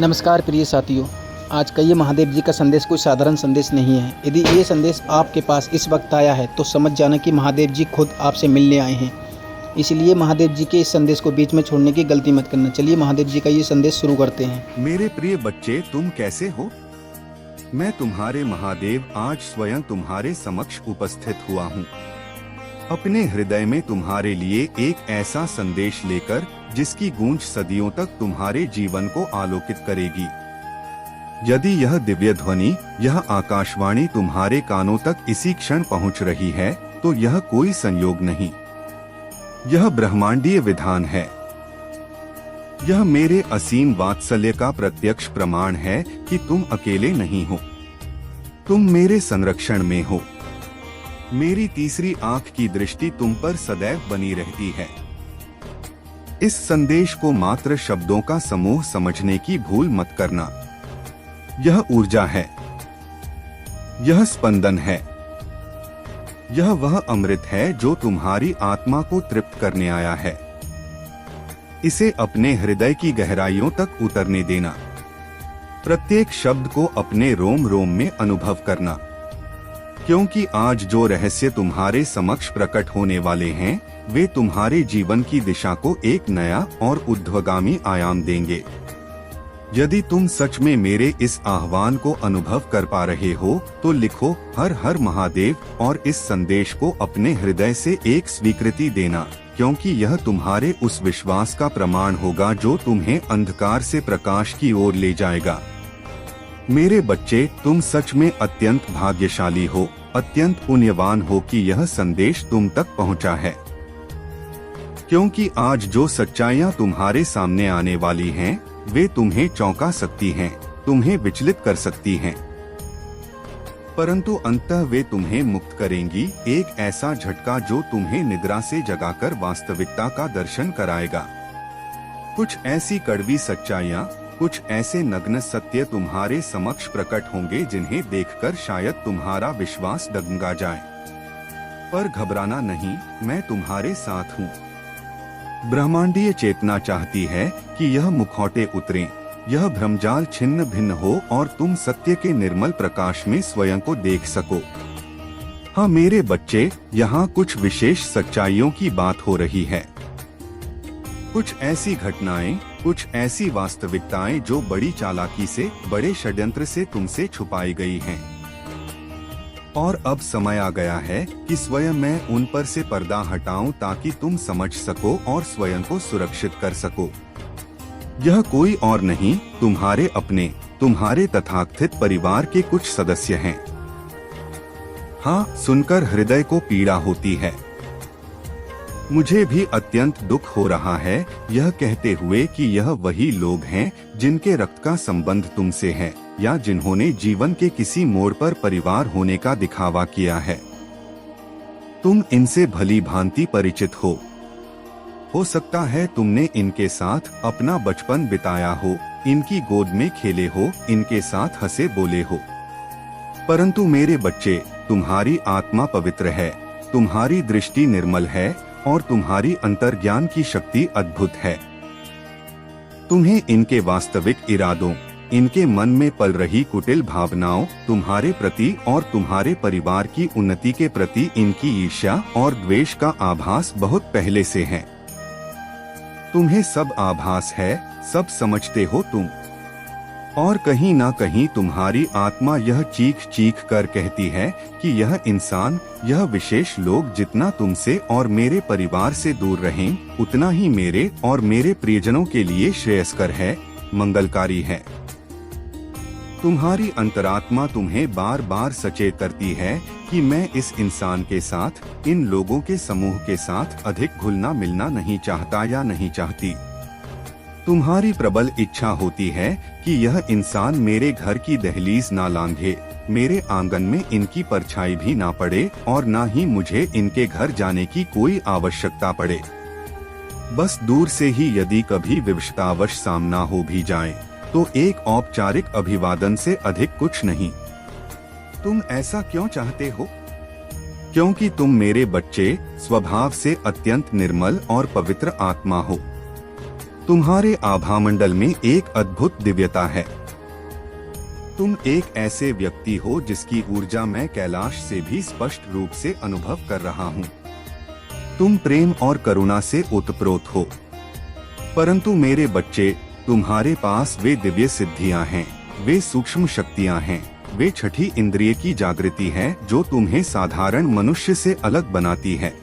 नमस्कार प्रिय साथियों। आज का ये महादेव जी का संदेश कोई साधारण संदेश नहीं है। यदि ये संदेश आपके पास इस वक्त आया है तो समझ जाना कि महादेव जी खुद आपसे मिलने आए हैं। इसलिए महादेव जी के इस संदेश को बीच में छोड़ने की गलती मत करना। चलिए महादेव जी का ये संदेश शुरू करते हैं। मेरे प्रिय बच्चे, तुम कैसे हो? मैं तुम्हारे महादेव आज स्वयं तुम्हारे समक्ष उपस्थित हुआ हूँ, अपने हृदय में तुम्हारे लिए एक ऐसा संदेश लेकर जिसकी गूंज सदियों तक तुम्हारे जीवन को आलोकित करेगी। यदि यह दिव्य ध्वनि, यह आकाशवाणी तुम्हारे कानों तक इसी क्षण पहुंच रही है तो यह कोई संयोग नहीं, यह ब्रह्मांडीय विधान है। यह मेरे असीम वात्सल्य का प्रत्यक्ष प्रमाण है कि तुम अकेले नहीं हो, तुम मेरे संरक्षण में हो। मेरी तीसरी आंख की दृष्टि तुम पर सदैव बनी रहती है। इस संदेश को मात्र शब्दों का समूह समझने की भूल मत करना। यह ऊर्जा है, यह स्पंदन है, यह वह अमृत है जो तुम्हारी आत्मा को तृप्त करने आया है। इसे अपने हृदय की गहराइयों तक उतरने देना, प्रत्येक शब्द को अपने रोम रोम में अनुभव करना, क्योंकि आज जो रहस्य तुम्हारे समक्ष प्रकट होने वाले हैं वे तुम्हारे जीवन की दिशा को एक नया और ऊर्ध्वगामी आयाम देंगे। यदि तुम सच में मेरे इस आह्वान को अनुभव कर पा रहे हो तो लिखो हर हर महादेव और इस संदेश को अपने हृदय से एक स्वीकृति देना, क्योंकि यह तुम्हारे उस विश्वास का प्रमाण होगा जो तुम्हें अंधकार से प्रकाश की ओर ले जाएगा। मेरे बच्चे, तुम सच में अत्यंत भाग्यशाली हो, अत्यंत पुण्यवान हो कि यह संदेश तुम तक पहुंचा है, क्योंकि आज जो सच्चाइयां तुम्हारे सामने आने वाली हैं, वे तुम्हें चौंका सकती हैं, तुम्हें विचलित कर सकती हैं, परंतु अंततः वे तुम्हें मुक्त करेंगी। एक ऐसा झटका जो तुम्हें निद्रा से जगाकर वास्तविकता का दर्शन कराएगा। कुछ ऐसी कड़वी सच्चाइयां, कुछ ऐसे नग्न सत्य तुम्हारे समक्ष प्रकट होंगे जिन्हें देखकर शायद तुम्हारा विश्वास डगमगा जाए। पर घबराना नहीं, मैं तुम्हारे साथ हूँ। ब्रह्मांडीय चेतना चाहती है कि यह मुखौटे उतरें, यह भ्रमजाल छिन्न भिन्न हो और तुम सत्य के निर्मल प्रकाश में स्वयं को देख सको। हाँ मेरे बच्चे, यहाँ कुछ विशेष सच्चाइयों की बात हो रही है। कुछ ऐसी घटनाएं, कुछ ऐसी वास्तविकताएं जो बड़ी चालाकी से, बड़े षड्यंत्र से तुमसे छुपाई गई हैं। और अब समय आ गया है कि स्वयं मैं उन पर से पर्दा हटाऊं ताकि तुम समझ सको और स्वयं को सुरक्षित कर सको। यह कोई और नहीं, तुम्हारे अपने, तुम्हारे तथाकथित परिवार के कुछ सदस्य हैं। हाँ, सुनकर हृदय को पीड़ा होती है। मुझे भी अत्यंत दुख हो रहा है यह कहते हुए कि यह वही लोग हैं जिनके रक्त का संबंध तुमसे है या जिन्होंने जीवन के किसी मोड़ पर परिवार होने का दिखावा किया है। तुम इनसे भली भांति परिचित हो सकता है तुमने इनके साथ अपना बचपन बिताया हो, इनकी गोद में खेले हो, इनके साथ हंसे बोले हो। परंतु मेरे बच्चे, तुम्हारी आत्मा पवित्र है, तुम्हारी दृष्टि निर्मल है और तुम्हारी अंतर्ज्ञान की शक्ति अद्भुत है। तुम्हें इनके वास्तविक इरादों, इनके मन में पल रही कुटिल भावनाओं तुम्हारे प्रति और तुम्हारे परिवार की उन्नति के प्रति इनकी ईर्ष्या और द्वेष का आभास बहुत पहले से है। तुम्हें सब आभास है, सब समझते हो तुम, और कहीं ना कहीं तुम्हारी आत्मा यह चीख चीख कर कहती है कि यह इंसान, यह विशेष लोग जितना तुमसे और मेरे परिवार से दूर रहें, उतना ही मेरे और मेरे प्रियजनों के लिए श्रेयस्कर है, मंगलकारी है। तुम्हारी अंतरात्मा तुम्हें बार बार सचेत करती है कि मैं इस इंसान के साथ, इन लोगों के समूह के साथ अधिक घुलना मिलना नहीं चाहता या नहीं चाहती। तुम्हारी प्रबल इच्छा होती है कि यह इंसान मेरे घर की दहलीज ना लांघे, मेरे आंगन में इनकी परछाई भी ना पड़े और ना ही मुझे इनके घर जाने की कोई आवश्यकता पड़े। बस दूर से ही यदि कभी विवशतावश सामना हो भी जाए तो एक औपचारिक अभिवादन से अधिक कुछ नहीं। तुम ऐसा क्यों चाहते हो? क्योंकि तुम मेरे बच्चे स्वभाव से अत्यंत निर्मल और पवित्र आत्मा हो। तुम्हारे आभामंडल में एक अद्भुत दिव्यता है। तुम एक ऐसे व्यक्ति हो जिसकी ऊर्जा मैं कैलाश से भी स्पष्ट रूप से अनुभव कर रहा हूँ। तुम प्रेम और करुणा से ओतप्रोत हो। परंतु मेरे बच्चे, तुम्हारे पास वे दिव्य सिद्धियां हैं, वे सूक्ष्म शक्तियां हैं, वे छठी इंद्रिय की जागृति है जो तुम्हें साधारण मनुष्य से अलग बनाती है।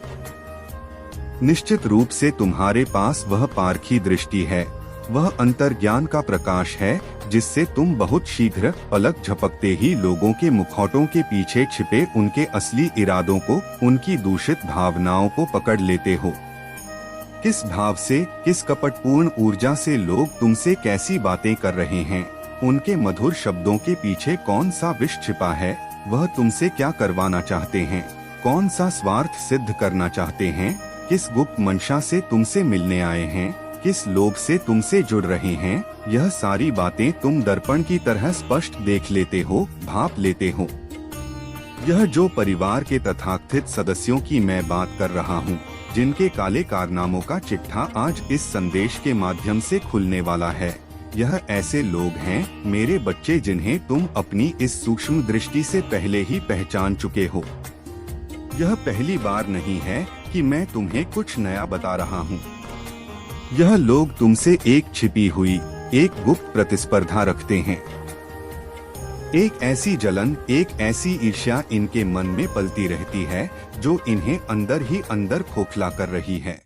निश्चित रूप से तुम्हारे पास वह पारखी दृष्टि है, वह अंतर्ज्ञान का प्रकाश है जिससे तुम बहुत शीघ्र पलक झपकते ही लोगों के मुखौटों के पीछे छिपे उनके असली इरादों को, उनकी दूषित भावनाओं को पकड़ लेते हो। किस भाव से, किस कपटपूर्ण ऊर्जा से लोग तुमसे कैसी बातें कर रहे हैं, उनके मधुर शब्दों के पीछे कौन सा विष छिपा है, वह तुमसे क्या करवाना चाहते हैं, कौन सा स्वार्थ सिद्ध करना चाहते हैं, किस गुप्त मंशा से तुमसे मिलने आए हैं, किस लोभ से तुमसे जुड़ रहे हैं, यह सारी बातें तुम दर्पण की तरह स्पष्ट देख लेते हो, भाप लेते हो। यह जो परिवार के तथाकथित सदस्यों की मैं बात कर रहा हूँ, जिनके काले कारनामों का चिट्ठा आज इस संदेश के माध्यम से खुलने वाला है, यह ऐसे लोग हैं मेरे बच्चे जिन्हें तुम अपनी इस सूक्ष्म दृष्टि से पहले ही पहचान चुके हो। यह पहली बार नहीं है कि मैं तुम्हें कुछ नया बता रहा हूँ। यह लोग तुमसे एक छिपी हुई, एक गुप्त प्रतिस्पर्धा रखते हैं। एक ऐसी जलन, एक ऐसी ईर्ष्या इनके मन में पलती रहती है जो इन्हें अंदर ही अंदर खोखला कर रही है।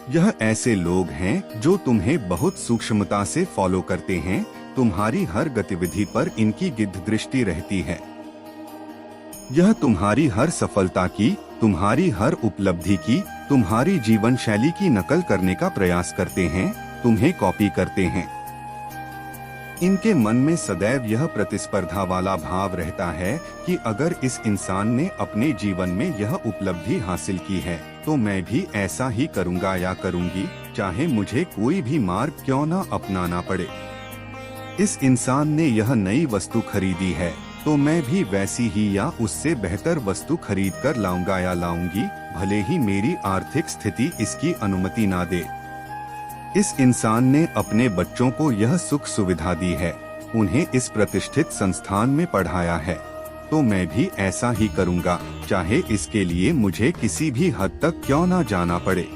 यह ऐसे लोग हैं जो तुम्हें बहुत सूक्ष्मता से फॉलो करते हैं, तुम्हारी हर गतिविधि पर इनकी गिद्ध दृष्टि रहती है। यह तुम्हारी हर सफलता की, तुम्हारी हर उपलब्धि की, तुम्हारी जीवन शैली की नकल करने का प्रयास करते हैं, तुम्हें कॉपी करते हैं। इनके मन में सदैव यह प्रतिस्पर्धा वाला भाव रहता है कि अगर इस इंसान ने अपने जीवन में यह उपलब्धि हासिल की है तो मैं भी ऐसा ही करूंगा या करूंगी, चाहे मुझे कोई भी मार्ग क्यों न अपनाना पड़े। इस इंसान ने यह नई वस्तु खरीदी है तो मैं भी वैसी ही या उससे बेहतर वस्तु खरीद कर लाऊंगा या लाऊंगी, भले ही मेरी आर्थिक स्थिति इसकी अनुमति ना दे। इस इंसान ने अपने बच्चों को यह सुख सुविधा दी है, उन्हें इस प्रतिष्ठित संस्थान में पढ़ाया है, तो मैं भी ऐसा ही करूंगा, चाहे इसके लिए मुझे किसी भी हद तक क्यों ना जाना पड़े।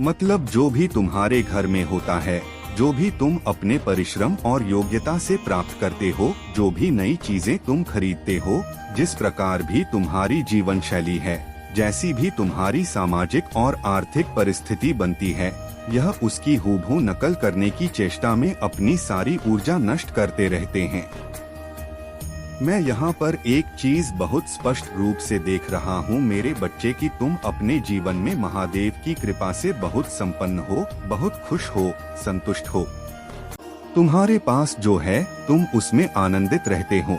मतलब जो भी तुम्हारे घर में होता है, जो भी तुम अपने परिश्रम और योग्यता से प्राप्त करते हो, जो भी नई चीजें तुम खरीदते हो, जिस प्रकार भी तुम्हारी जीवन शैली है, जैसी भी तुम्हारी सामाजिक और आर्थिक परिस्थिति बनती है, यह उसकी हूबहू नकल करने की चेष्टा में अपनी सारी ऊर्जा नष्ट करते रहते हैं। मैं यहाँ पर एक चीज बहुत स्पष्ट रूप से देख रहा हूँ मेरे बच्चे, कि तुम अपने जीवन में महादेव की कृपा से बहुत संपन्न हो, बहुत खुश हो, संतुष्ट हो। तुम्हारे पास जो है तुम उसमें आनंदित रहते हो।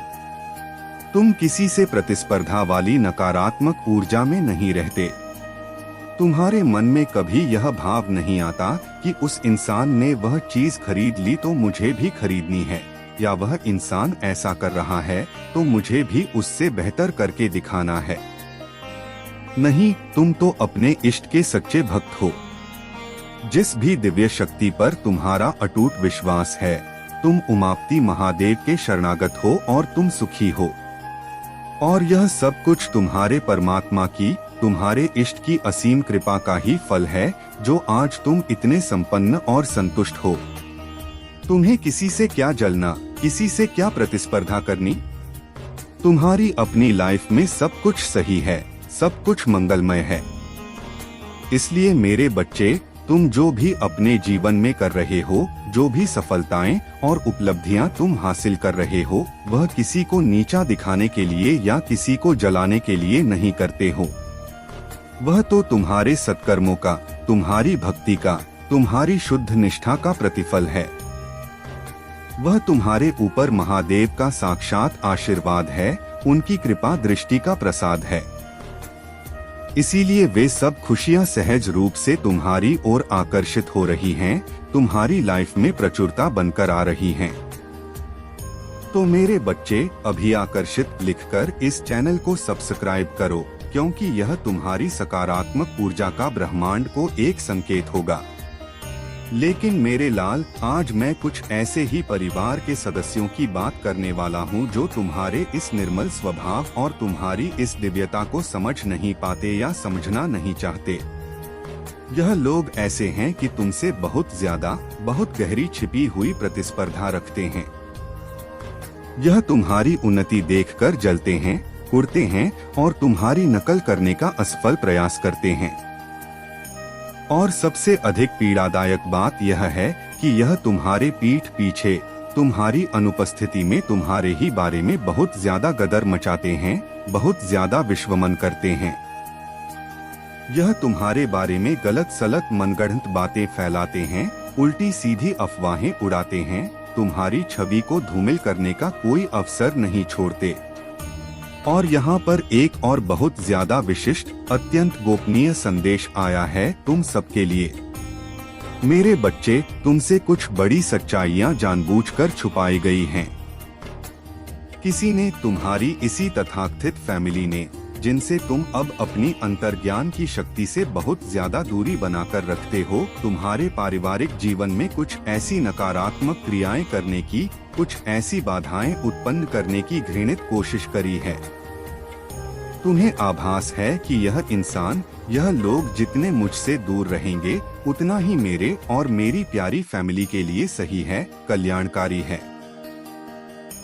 तुम किसी से प्रतिस्पर्धा वाली नकारात्मक ऊर्जा में नहीं रहते। तुम्हारे मन में कभी यह भाव नहीं आता कि उस इंसान ने वह चीज खरीद ली तो मुझे भी खरीदनी है, या वह इंसान ऐसा कर रहा है तो मुझे भी उससे बेहतर करके दिखाना है। नहीं, तुम तो अपने इष्ट के सच्चे भक्त हो। जिस भी दिव्य शक्ति पर तुम्हारा अटूट विश्वास है, तुम उमापति महादेव के शरणागत हो और तुम सुखी हो। और यह सब कुछ तुम्हारे परमात्मा की, तुम्हारे इष्ट की असीम कृपा का ही फल है जो आज तुम इतने संपन्न और संतुष्ट हो। तुम्हें किसी से क्या जलना, किसी से क्या प्रतिस्पर्धा करनी। तुम्हारी अपनी लाइफ में सब कुछ सही है, सब कुछ मंगलमय है। इसलिए मेरे बच्चे, तुम जो भी अपने जीवन में कर रहे हो, जो भी सफलताएं और उपलब्धियां तुम हासिल कर रहे हो, वह किसी को नीचा दिखाने के लिए या किसी को जलाने के लिए नहीं करते हो। वह तो तुम्हारे सत्कर्मों का, तुम्हारी भक्ति का, तुम्हारी शुद्ध निष्ठा का प्रतिफल है। वह तुम्हारे ऊपर महादेव का साक्षात आशीर्वाद है, उनकी कृपा दृष्टि का प्रसाद है। इसीलिए वे सब खुशियां सहज रूप से तुम्हारी ओर आकर्षित हो रही हैं, तुम्हारी लाइफ में प्रचुरता बनकर आ रही हैं। तो मेरे बच्चे, अभी आकर्षित लिखकर इस चैनल को सब्सक्राइब करो, क्योंकि यह तुम्हारी सकारात्मक ऊर्जा का ब्रह्मांड को एक संकेत होगा। लेकिन मेरे लाल, आज मैं कुछ ऐसे ही परिवार के सदस्यों की बात करने वाला हूँ जो तुम्हारे इस निर्मल स्वभाव और तुम्हारी इस दिव्यता को समझ नहीं पाते या समझना नहीं चाहते। यह लोग ऐसे हैं कि तुमसे बहुत ज्यादा, बहुत गहरी छिपी हुई प्रतिस्पर्धा रखते हैं। यह तुम्हारी उन्नति देखकर जलते हैं, उड़ते हैं और तुम्हारी नकल करने का असफल प्रयास करते हैं। और सबसे अधिक पीड़ादायक बात यह है कि यह तुम्हारे पीठ पीछे, तुम्हारी अनुपस्थिति में तुम्हारे ही बारे में बहुत ज्यादा गदर मचाते हैं, बहुत ज्यादा विश्वमन करते हैं। यह तुम्हारे बारे में गलत सलत मनगढ़ंत बातें फैलाते हैं, उल्टी सीधी अफवाहें उड़ाते हैं, तुम्हारी छवि को धूमिल करने का कोई अवसर नहीं छोड़ते। और यहाँ पर एक और बहुत ज्यादा विशिष्ट, अत्यंत गोपनीय संदेश आया है तुम सबके लिए। मेरे बच्चे, तुमसे कुछ बड़ी सच्चाइयाँ जानबूझकर छुपाई गई हैं। किसी ने, तुम्हारी इसी तथाकथित फैमिली ने, जिनसे तुम अब अपनी अंतर्ज्ञान की शक्ति से बहुत ज्यादा दूरी बनाकर रखते हो, तुम्हारे पारिवारिक जीवन में कुछ ऐसी नकारात्मक क्रियाएं करने की, कुछ ऐसी बाधाएं उत्पन्न करने की घृणित कोशिश करी है। तुम्हें आभास है कि यह इंसान, यह लोग जितने मुझसे दूर रहेंगे, उतना ही मेरे और मेरी प्यारी फैमिली के लिए सही है, कल्याणकारी है।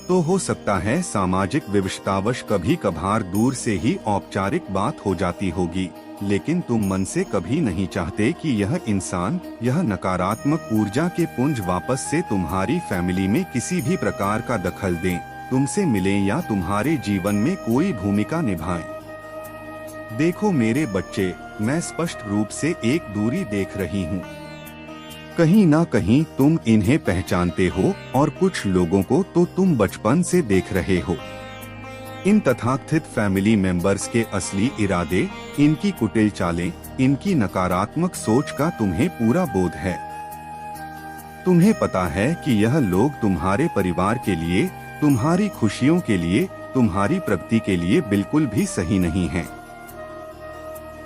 तो हो सकता है सामाजिक विवशतावश कभी कभार दूर से ही औपचारिक बात हो जाती होगी, लेकिन तुम मन से कभी नहीं चाहते कि यह इंसान, यह नकारात्मक ऊर्जा के पुंज वापस से तुम्हारी फैमिली में किसी भी प्रकार का दखल दें, तुमसे मिलें या तुम्हारे जीवन में कोई भूमिका निभाएं। देखो मेरे बच्चे, मैं स्पष्ट रूप से एक दूरी देख रही हूँ। कहीं ना कहीं तुम इन्हें पहचानते हो और कुछ लोगों को तो तुम बचपन से देख रहे हो। इन तथाकथित फैमिली मेंबर्स के असली इरादे, इनकी कुटिल चालें, इनकी नकारात्मक सोच का तुम्हें पूरा बोध है। तुम्हें पता है कि यह लोग तुम्हारे परिवार के लिए, तुम्हारी खुशियों के लिए, तुम्हारी प्रगति के लिए बिल्कुल भी सही नहीं हैं।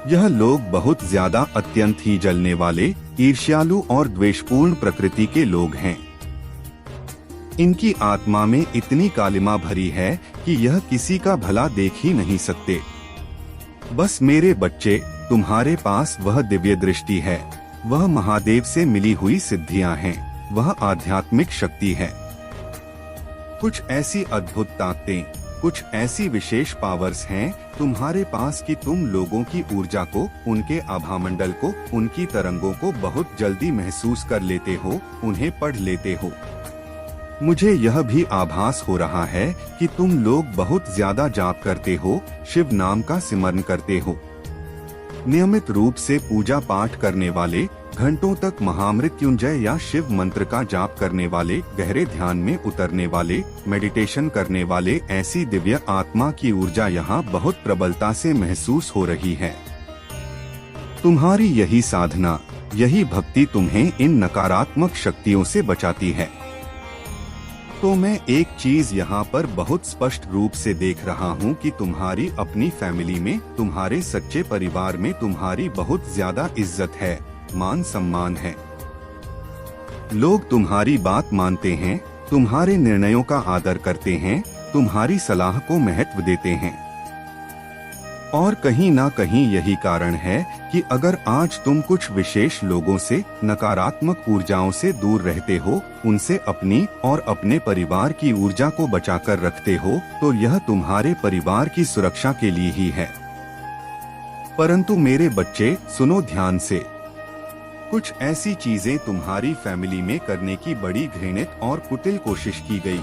यह लोग बहुत ज्यादा अत्यंत ही जलने वाले, ईर्ष्यालु और द्वेषपूर्ण प्रकृति के लोग हैं। इनकी आत्मा में इतनी कालिमा भरी है कि यह किसी का भला देख ही नहीं सकते। बस मेरे बच्चे, तुम्हारे पास वह दिव्य दृष्टि है, वह महादेव से मिली हुई सिद्धियां हैं, वह आध्यात्मिक शक्ति है। कुछ ऐसी अद्भुत ताकतें, कुछ ऐसी विशेष पावर्स हैं तुम्हारे पास कि तुम लोगों की ऊर्जा को, उनके आभामंडल को, उनकी तरंगों को बहुत जल्दी महसूस कर लेते हो, उन्हें पढ़ लेते हो। मुझे यह भी आभास हो रहा है कि तुम लोग बहुत ज्यादा जाप करते हो, शिव नाम का सिमरन करते हो। नियमित रूप से पूजा पाठ करने वाले, घंटों तक महामृत्युंजय या शिव मंत्र का जाप करने वाले, गहरे ध्यान में उतरने वाले, मेडिटेशन करने वाले, ऐसी दिव्य आत्मा की ऊर्जा यहाँ बहुत प्रबलता से महसूस हो रही है। तुम्हारी यही साधना, यही भक्ति तुम्हें इन नकारात्मक शक्तियों से बचाती है। तो मैं एक चीज यहाँ पर बहुत स्पष्ट रूप से देख रहा हूँ कि तुम्हारी अपनी फैमिली में, तुम्हारे सच्चे परिवार में तुम्हारी बहुत ज्यादा इज्जत है, मान सम्मान है। लोग तुम्हारी बात मानते हैं, तुम्हारे निर्णयों का आदर करते हैं, तुम्हारी सलाह को महत्व देते हैं। और कहीं ना कहीं यही कारण है कि अगर आज तुम कुछ विशेष लोगों से, नकारात्मक ऊर्जाओं से दूर रहते हो, उनसे अपनी और अपने परिवार की ऊर्जा को बचाकर रखते हो, तो यह तुम्हारे परिवार की सुरक्षा के लिए ही है। परंतु मेरे बच्चे, सुनो ध्यान से। कुछ ऐसी चीजें तुम्हारी फैमिली में करने की बड़ी घृणित और कुटिल कोशिश की गई।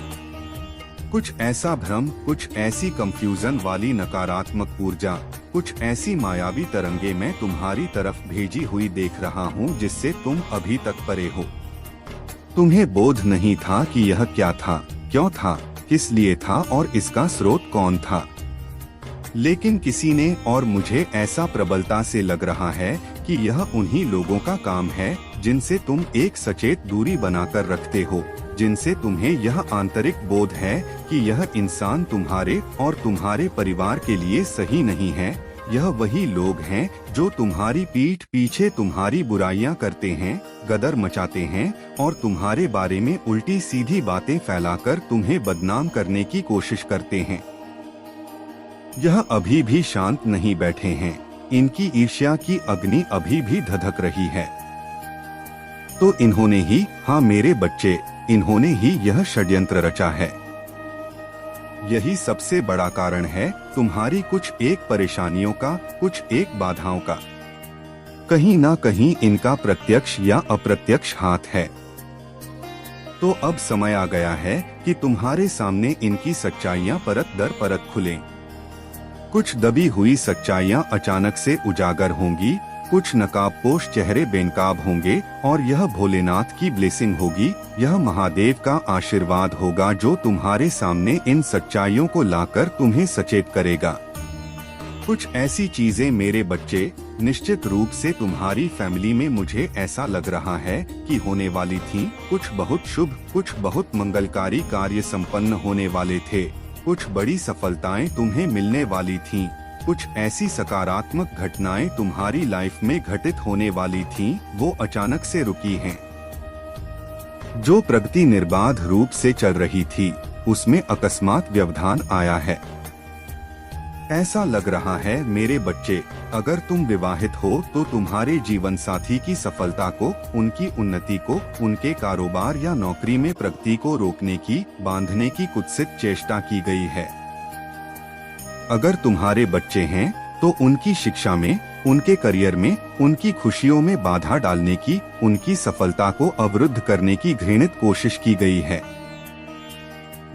कुछ ऐसा भ्रम, कुछ ऐसी कंफ्यूजन वाली नकारात्मक ऊर्जा, कुछ ऐसी मायावी तरंगे मैं तुम्हारी तरफ भेजी हुई देख रहा हूँ जिससे तुम अभी तक परे हो। तुम्हें बोध नहीं था कि यह क्या था, क्यों था, किस लिए था और इसका स्रोत कौन था। लेकिन किसी ने, और मुझे ऐसा प्रबलता से लग रहा है कि यह उन्हीं लोगों का काम है जिनसे तुम एक सचेत दूरी बनाकर रखते हो, जिनसे तुम्हें यह आंतरिक बोध है कि यह इंसान तुम्हारे और तुम्हारे परिवार के लिए सही नहीं है, यह वही लोग हैं जो तुम्हारी पीठ पीछे तुम्हारी बुराइयां करते हैं, गदर मचाते हैं और तुम्हारे बारे में उल्टी सीधी बातें फैलाकर तुम्हें बदनाम करने की कोशिश करते हैं। यह अभी भी शांत नहीं बैठे हैं, इनकी ईर्ष्या की अग्नि अभी भी धधक रही है। तो इन्होंने ही, हाँ मेरे बच्चे, इन्होंने ही यह षड्यंत्र रचा है। यही सबसे बड़ा कारण है तुम्हारी कुछ एक परेशानियों का, कुछ एक बाधाओं का। कहीं ना कहीं इनका प्रत्यक्ष या अप्रत्यक्ष हाथ है। तो अब समय आ गया है कि तुम्हारे सामने इनकी सच्चाइयां परत दर परत खुलें। कुछ दबी हुई सच्चाइयां अचानक से उजागर होंगी, कुछ नकाबपोश चेहरे बेनकाब होंगे और यह भोलेनाथ की ब्लेसिंग होगी, यह महादेव का आशीर्वाद होगा जो तुम्हारे सामने इन सच्चाइयों को लाकर तुम्हें सचेत करेगा। कुछ ऐसी चीजें मेरे बच्चे निश्चित रूप से तुम्हारी फैमिली में मुझे ऐसा लग रहा है कि होने वाली थी। कुछ बहुत शुभ, कुछ बहुत मंगलकारी कार्य संपन्न होने वाले थे, कुछ बड़ी सफलताएं तुम्हें मिलने वाली थीं, कुछ ऐसी सकारात्मक घटनाएं तुम्हारी लाइफ में घटित होने वाली थीं, वो अचानक से रुकी हैं। जो प्रगति निर्बाध रूप से चल रही थी, उसमें अकस्मात व्यवधान आया है। ऐसा लग रहा है मेरे बच्चे, अगर तुम विवाहित हो तो तुम्हारे जीवन साथी की सफलता को, उनकी उन्नति को, उनके कारोबार या नौकरी में प्रगति को रोकने की, बांधने की कुत्सित चेष्टा की गई है। अगर तुम्हारे बच्चे हैं तो उनकी शिक्षा में, उनके करियर में, उनकी खुशियों में बाधा डालने की, उनकी सफलता को अवरुद्ध करने की घृणित कोशिश की गई है।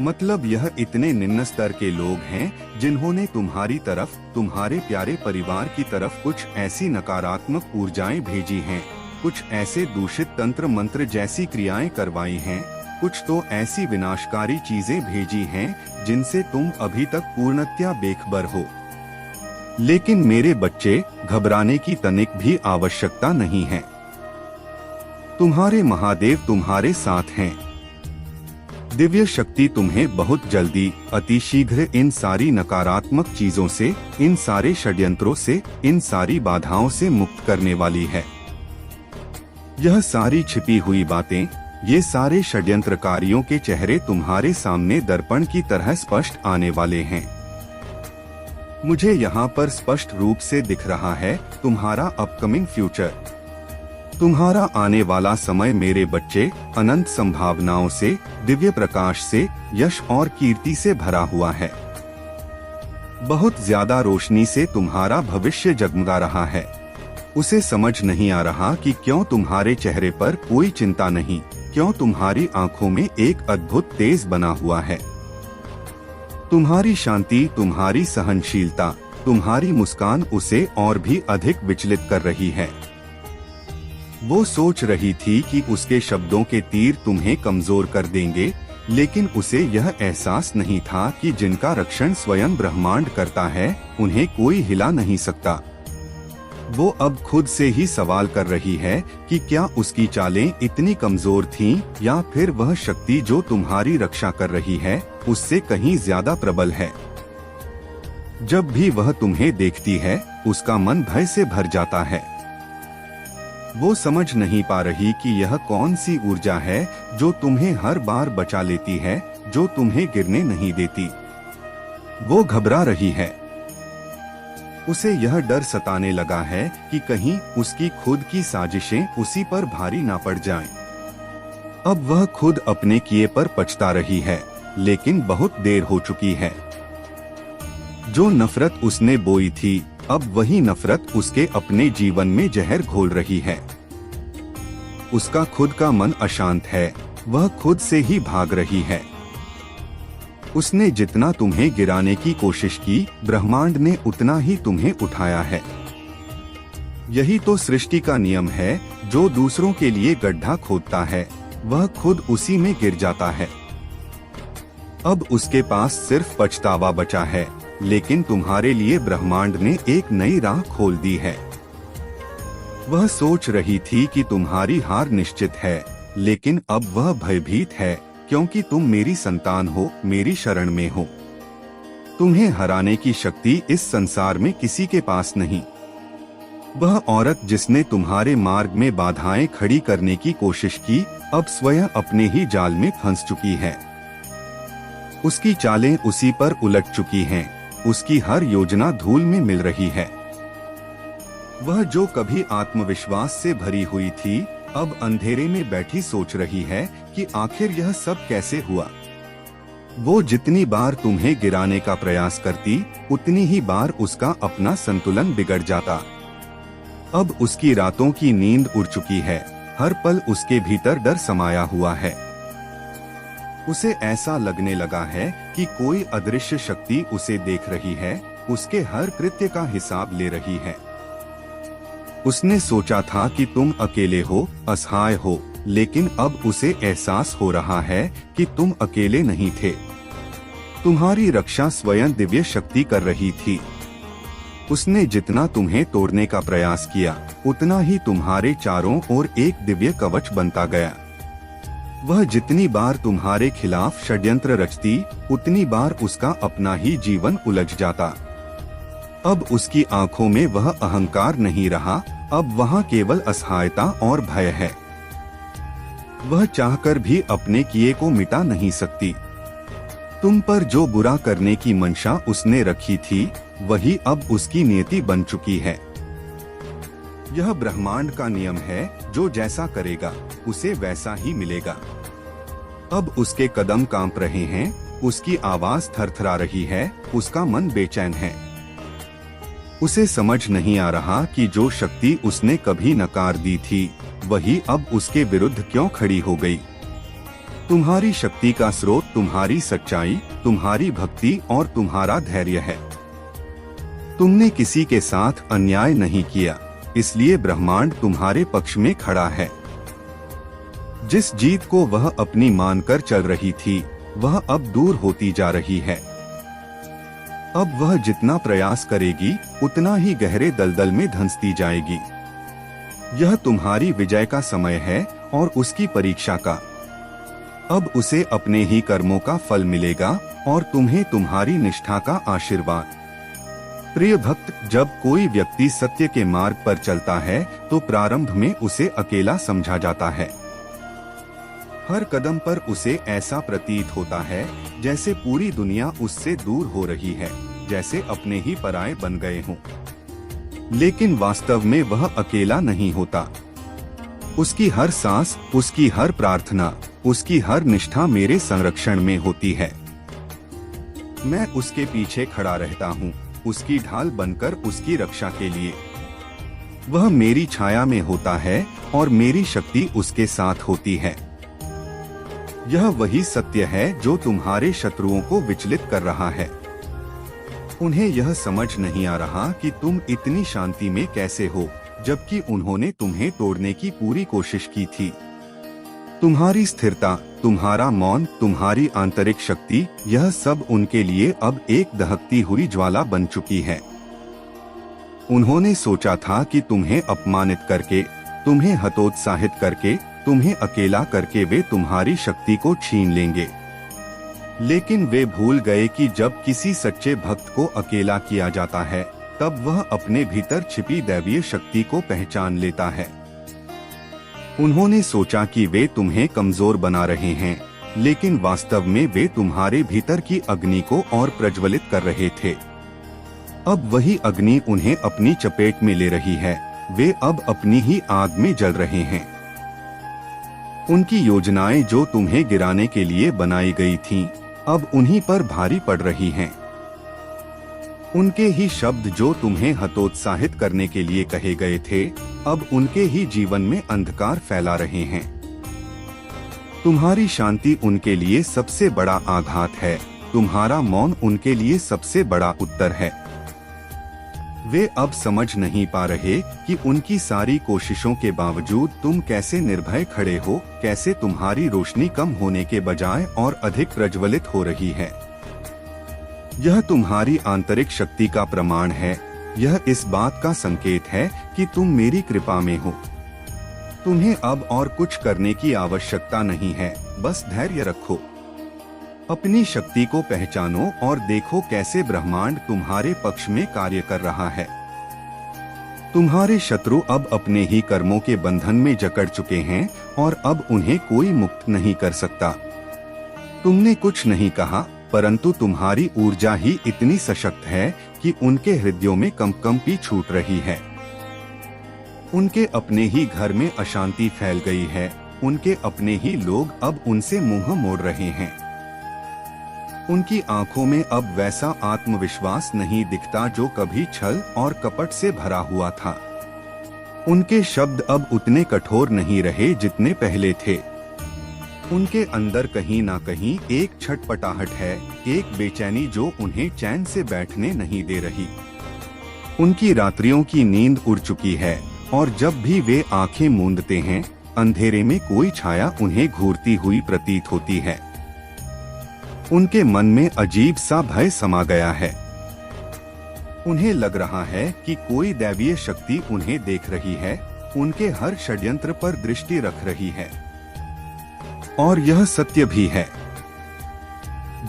मतलब यह इतने निम्न स्तर के लोग हैं जिन्होंने तुम्हारी तरफ, तुम्हारे प्यारे परिवार की तरफ कुछ ऐसी नकारात्मक ऊर्जाएं भेजी हैं, कुछ ऐसे दूषित तंत्र मंत्र जैसी क्रियाएं करवाई हैं, कुछ तो ऐसी विनाशकारी चीजें भेजी हैं जिनसे तुम अभी तक पूर्णतया बेखबर हो। लेकिन मेरे बच्चे, घबराने की तनिक भी आवश्यकता नहीं है। तुम्हारे महादेव तुम्हारे साथ हैं। दिव्य शक्ति तुम्हें बहुत जल्दी, अतिशीघ्र इन सारी नकारात्मक चीजों से, इन सारे षड्यंत्रों से, इन सारी बाधाओं से मुक्त करने वाली है। यह सारी छिपी हुई बातें, ये सारे षड्यंत्रकारियों के चेहरे तुम्हारे सामने दर्पण की तरह स्पष्ट आने वाले हैं। मुझे यहाँ पर स्पष्ट रूप से दिख रहा है तुम्हारा अपकमिंग फ्यूचर। तुम्हारा आने वाला समय मेरे बच्चे अनंत संभावनाओं से, दिव्य प्रकाश से, यश और कीर्ति से भरा हुआ है। बहुत ज्यादा रोशनी से तुम्हारा भविष्य जगमगा रहा है। उसे समझ नहीं आ रहा कि क्यों तुम्हारे चेहरे पर कोई चिंता नहीं, क्यों तुम्हारी आंखों में एक अद्भुत तेज बना हुआ है। तुम्हारी शांति, तुम्हारी सहनशीलता, तुम्हारी मुस्कान उसे और भी अधिक विचलित कर रही है। वो सोच रही थी कि उसके शब्दों के तीर तुम्हें कमजोर कर देंगे, लेकिन उसे यह एहसास नहीं था कि जिनका रक्षण स्वयं ब्रह्मांड करता है, उन्हें कोई हिला नहीं सकता। वो अब खुद से ही सवाल कर रही है कि क्या उसकी चालें इतनी कमजोर थीं, या फिर वह शक्ति जो तुम्हारी रक्षा कर रही है उससे कहीं ज्यादा प्रबल है। जब भी वह तुम्हें देखती है, उसका मन भय से भर जाता है। वो समझ नहीं पा रही कि यह कौन सी ऊर्जा है जो तुम्हें हर बार बचा लेती है, जो तुम्हें गिरने नहीं देती। वो घबरा रही है। उसे यह डर सताने लगा है कि कहीं उसकी खुद की साजिशें उसी पर भारी ना पड़ जाएं। अब वह खुद अपने किए पर पछता रही है, लेकिन बहुत देर हो चुकी है। जो नफरत उसने बोई थी, अब वही नफरत उसके अपने जीवन में जहर घोल रही है। उसका खुद का मन अशांत है, वह खुद से ही भाग रही है। उसने जितना तुम्हें गिराने की कोशिश की, ब्रह्मांड ने उतना ही तुम्हें उठाया है। यही तो सृष्टि का नियम है, जो दूसरों के लिए गड्ढा खोदता है, वह खुद उसी में गिर जाता है। अब उसके पास सिर्फ पछतावा बचा है, लेकिन तुम्हारे लिए ब्रह्मांड ने एक नई राह खोल दी है। वह सोच रही थी कि तुम्हारी हार निश्चित है, लेकिन अब वह भयभीत है, क्योंकि तुम मेरी संतान हो, मेरी शरण में हो। तुम्हें हराने की शक्ति इस संसार में किसी के पास नहीं। वह औरत जिसने तुम्हारे मार्ग में बाधाएं खड़ी करने की कोशिश की, अब स्वयं अपने ही जाल में फंस चुकी है। उसकी चालें उसी पर उलट चुकी हैं, उसकी हर योजना धूल में मिल रही है। वह जो कभी आत्मविश्वास से भरी हुई थी, अब अंधेरे में बैठी सोच रही है कि आखिर यह सब कैसे हुआ। वो जितनी बार तुम्हें गिराने का प्रयास करती, उतनी ही बार उसका अपना संतुलन बिगड़ जाता। अब उसकी रातों की नींद उड़ चुकी है, हर पल उसके भीतर डर समाया हुआ है। उसे ऐसा लगने लगा है कि कोई अदृश्य शक्ति उसे देख रही है, उसके हर कृत्य का हिसाब ले रही है। उसने सोचा था कि तुम अकेले हो, असहाय हो, लेकिन अब उसे एहसास हो रहा है कि तुम अकेले नहीं थे। तुम्हारी रक्षा स्वयं दिव्य शक्ति कर रही थी। उसने जितना तुम्हें तोड़ने का प्रयास किया, उतना ही तुम्हारे चारों ओर एक दिव्य कवच बनता गया। वह जितनी बार तुम्हारे खिलाफ षड्यंत्र रचती, उतनी बार उसका अपना ही जीवन उलझ जाता। अब उसकी आंखों में वह अहंकार नहीं रहा, अब वहाँ केवल असहायता और भय है। वह चाहकर भी अपने किए को मिटा नहीं सकती। तुम पर जो बुरा करने की मंशा उसने रखी थी, वही अब उसकी नियति बन चुकी है। यह ब्रह्मांड का नियम है, जो जैसा करेगा उसे वैसा ही मिलेगा। अब उसके कदम कांप रहे हैं, उसकी आवाज थरथरा रही है, उसका मन बेचैन है। उसे समझ नहीं आ रहा कि जो शक्ति उसने कभी नकार दी थी, वही अब उसके विरुद्ध क्यों खड़ी हो गई। तुम्हारी शक्ति का स्रोत तुम्हारी सच्चाई, तुम्हारी भक्ति और तुम्हारा धैर्य है। तुमने किसी के साथ अन्याय नहीं किया, इसलिए ब्रह्मांड तुम्हारे पक्ष में खड़ा है। जिस जीत को वह अपनी मानकर चल रही थी, वह अब दूर होती जा रही है। अब वह जितना प्रयास करेगी, उतना ही गहरे दलदल में धंसती जाएगी। यह तुम्हारी विजय का समय है और उसकी परीक्षा का। अब उसे अपने ही कर्मों का फल मिलेगा और तुम्हें तुम्हारी निष्ठा का आशीर्वाद। प्रिय भक्त, जब कोई व्यक्ति सत्य के मार्ग पर चलता है, तो प्रारंभ में उसे अकेला समझा जाता है। हर कदम पर उसे ऐसा प्रतीत होता है जैसे पूरी दुनिया उससे दूर हो रही है, जैसे अपने ही पराये बन गए हों। लेकिन वास्तव में वह अकेला नहीं होता। उसकी हर सांस, उसकी हर प्रार्थना, उसकी हर निष्ठा मेरे संरक्षण में होती है। मैं उसके पीछे खड़ा रहता हूँ, उसकी ढाल बनकर उसकी रक्षा के लिए। वह मेरी छाया में होता है और मेरी शक्ति उसके साथ होती है। यह वही सत्य है जो तुम्हारे शत्रुओं को विचलित कर रहा है। उन्हें यह समझ नहीं आ रहा कि तुम इतनी शांति में कैसे हो, जबकि उन्होंने तुम्हें तोड़ने की पूरी कोशिश की थी। तुम्हारी स्थिरता, तुम्हारा मौन, तुम्हारी आंतरिक शक्ति, यह सब उनके लिए अब एक दहकती हुई ज्वाला बन चुकी है। उन्होंने सोचा था कि तुम्हें अपमानित करके, तुम्हें हतोत्साहित करके, तुम्हें अकेला करके वे तुम्हारी शक्ति को छीन लेंगे। लेकिन वे भूल गए कि जब किसी सच्चे भक्त को अकेला किया जाता है, तब वह अपने भीतर छिपी दैवीय शक्ति को पहचान लेता है। उन्होंने सोचा कि वे तुम्हें कमजोर बना रहे हैं, लेकिन वास्तव में वे तुम्हारे भीतर की अग्नि को और प्रज्वलित कर रहे थे। अब वही अग्नि उन्हें अपनी चपेट में ले रही है, वे अब अपनी ही आग में जल रहे हैं। उनकी योजनाएं जो तुम्हें गिराने के लिए बनाई गई थीं, अब उन्हीं पर भारी पड़ रही हैं। उनके ही शब्द जो तुम्हें हतोत्साहित करने के लिए कहे गए थे, अब उनके ही जीवन में अंधकार फैला रहे हैं। तुम्हारी शांति उनके लिए सबसे बड़ा आघात है, तुम्हारा मौन उनके लिए सबसे बड़ा उत्तर है। वे अब समझ नहीं पा रहे कि उनकी सारी कोशिशों के बावजूद तुम कैसे निर्भय खड़े हो, कैसे तुम्हारी रोशनी कम होने के बजाय और अधिक प्रज्वलित हो रही है। यह तुम्हारी आंतरिक शक्ति का प्रमाण है। यह इस बात का संकेत है कि तुम मेरी कृपा में हो। तुम्हें अब और कुछ करने की आवश्यकता नहीं है, बस धैर्य रखो। अपनी शक्ति को पहचानो और देखो कैसे ब्रह्मांड तुम्हारे पक्ष में कार्य कर रहा है। तुम्हारे शत्रु अब अपने ही कर्मों के बंधन में जकड़ चुके हैं और अब उन्हें कोई मुक्त नहीं कर सकता। तुमने कुछ नहीं कहा, परंतु तुम्हारी ऊर्जा ही इतनी सशक्त है कि उनके हृदयों में कंपकंपी छूट रही है। उनके अपने ही घर में अशांति फैल गई है। उनके अपने ही लोग अब उनसे मुंह मोड़ रहे हैं। उनकी आंखों में अब वैसा आत्मविश्वास नहीं दिखता जो कभी छल और कपट से भरा हुआ था। उनके शब्द अब उतने कठोर नहीं रहे जितने पहले थे। उनके अंदर कहीं ना कहीं एक छटपटाहट है, एक बेचैनी जो उन्हें चैन से बैठने नहीं दे रही। उनकी रात्रियों की नींद उड़ चुकी है और जब भी वे आंखें मूंदते हैं, अंधेरे में कोई छाया उन्हें घूरती हुई प्रतीत होती है। उनके मन में अजीब सा भय समा गया है। उन्हें लग रहा है कि कोई दैवीय शक्ति उन्हें देख रही है, उनके हर षड्यंत्र पर दृष्टि रख रही है। और यह सत्य भी है।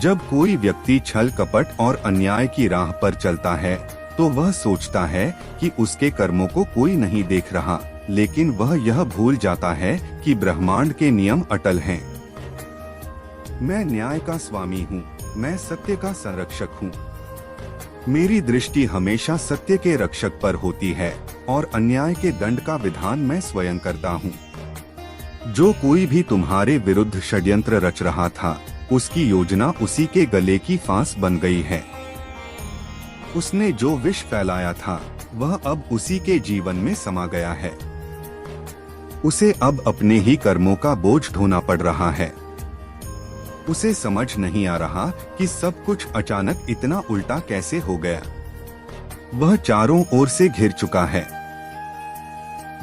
जब कोई व्यक्ति छल कपट और अन्याय की राह पर चलता है तो वह सोचता है कि उसके कर्मों को कोई नहीं देख रहा, लेकिन वह यह भूल जाता है कि ब्रह्मांड के नियम अटल हैं। मैं न्याय का स्वामी हूँ, मैं सत्य का संरक्षक हूँ। मेरी दृष्टि हमेशा सत्य के रक्षक पर होती है और अन्याय के दंड का विधान मैं स्वयं करता हूँ। जो कोई भी तुम्हारे विरुद्ध षड्यंत्र रच रहा था, उसकी योजना उसी के गले की फांस बन गई है। उसने जो विष फैलाया था, वह अब उसी के जीवन में समा गया है। उसे अब अपने ही कर्मों का बोझ ढोना पड़ रहा है। उसे समझ नहीं आ रहा कि सब कुछ अचानक इतना उल्टा कैसे हो गया। वह चारों ओर से घिर चुका है।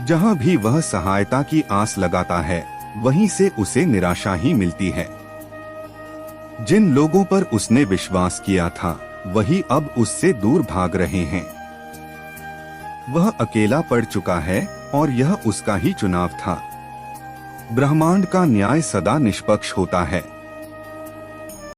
जहां भी वह सहायता की आस लगाता है, वहीं से उसे निराशा ही मिलती है। जिन लोगों पर उसने विश्वास किया था, वही अब उससे दूर भाग रहे हैं। वह अकेला पड़ चुका है और यह उसका ही चुनाव था। ब्रह्मांड का न्याय सदा निष्पक्ष होता है।